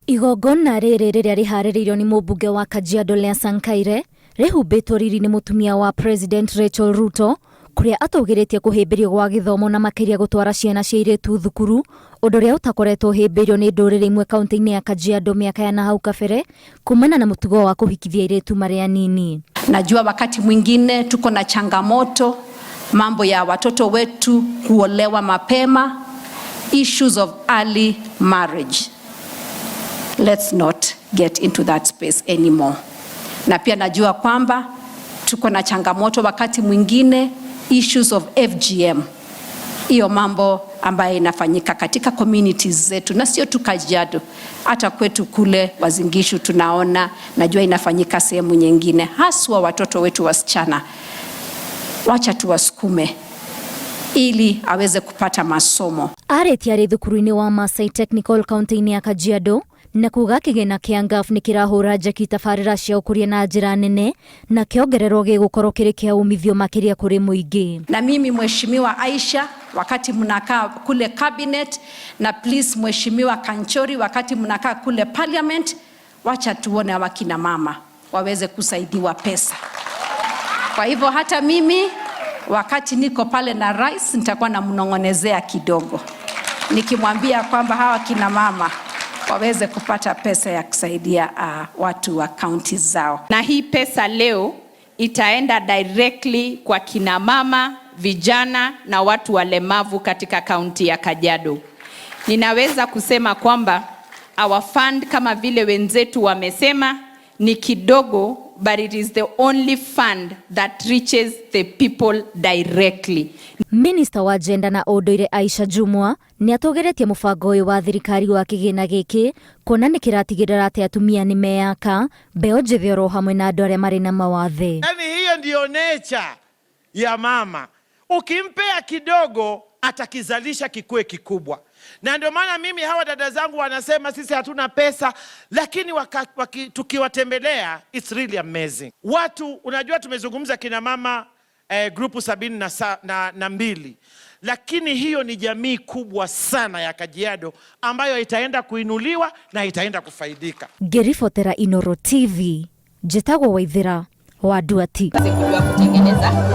Igongona rĩrĩ rĩrĩa rĩharĩrĩirio nĩ mũmbunge wa Kajiado Lea Sankaire rĩhumbĩtwo riri nĩ mũtumia wa President Rachel Ruto, kũrĩa atũgĩrĩtie kũhĩmbĩrio gwa gĩthomo na makĩria gũtwara ciana cia airĩtu thukuru, ũndũ ũrĩa ũtakoretwo ũhĩmbĩrio nĩ ndũrĩrĩ imwe kaunti-inĩ ya Kajiado mĩaka ya nahau kabere kumana na mũtugo wa kũhikithia airĩtu marĩ anini. Najua wakati mwingine tuko na changamoto, mambo ya watoto wetu kuolewa mapema, issues of early marriage. Let's not get into that space anymore. Na pia najua kwamba tuko na changamoto wakati mwingine issues of FGM. Hiyo mambo ambayo inafanyika katika communities zetu, na sio tu Kajiado, hata kwetu kule Uasin Gishu tunaona, najua inafanyika sehemu nyingine, haswa watoto wetu wasichana. Wacha tuwasukume ili aweze kupata masomo. Arĩtie thukuru-inĩ wa Masai Technical kaunti-inĩ ya Kajiado na kuga kĩgĩna kĩa NGAF nĩ kĩrahũra njeki tabarĩra cia ũkũria na njĩra nene na kĩongererwo gĩgũkorwo kĩrĩ kĩa umithio makĩria kũrĩ mũingĩ. Na mimi Mheshimiwa Aisha, wakati mnakaa kule cabinet, na please Mheshimiwa Kanchori, wakati mnakaa kule parliament, wacha tuone wakina mama waweze kusaidiwa pesa. Kwa hivyo hata mimi wakati niko pale na rais nitakuwa namnong'onezea kidogo, nikimwambia kwamba hawa kina mama waweze kupata pesa ya kusaidia watu wa county zao. Na hii pesa leo itaenda directly kwa kina mama, vijana na watu walemavu katika kaunti ya Kajiado. Ninaweza kusema kwamba our fund, kama vile wenzetu wamesema, ni kidogo, but it is the only fund that reaches the people directly. Minister wa Gender na Ũndũire Aisha Jumwa nĩ atũgĩrĩtie mũbango ũyũ wa thirikari wa kĩgĩna gĩkĩ, kuona nĩ kĩratigĩrĩra atĩ atumia nĩ meyaka, mbeũ njĩthĩ oro hamwe na andũ arĩa marĩ na mawathe. Yaani hiyo ndio nature ya mama. Ukimpea kidogo atakizalisha kikue kikubwa. Na ndio maana mimi hawa dada zangu wanasema sisi hatuna pesa, lakini tukiwatembelea it's really amazing. Watu, unajua tumezungumza kina mama grupu 72, lakini hiyo ni jamii kubwa sana ya Kajiado ambayo itaenda kuinuliwa na itaenda kufaidika. Ngĩribotera Inooro TV, njĩtagwo Waithĩra wa Nduati.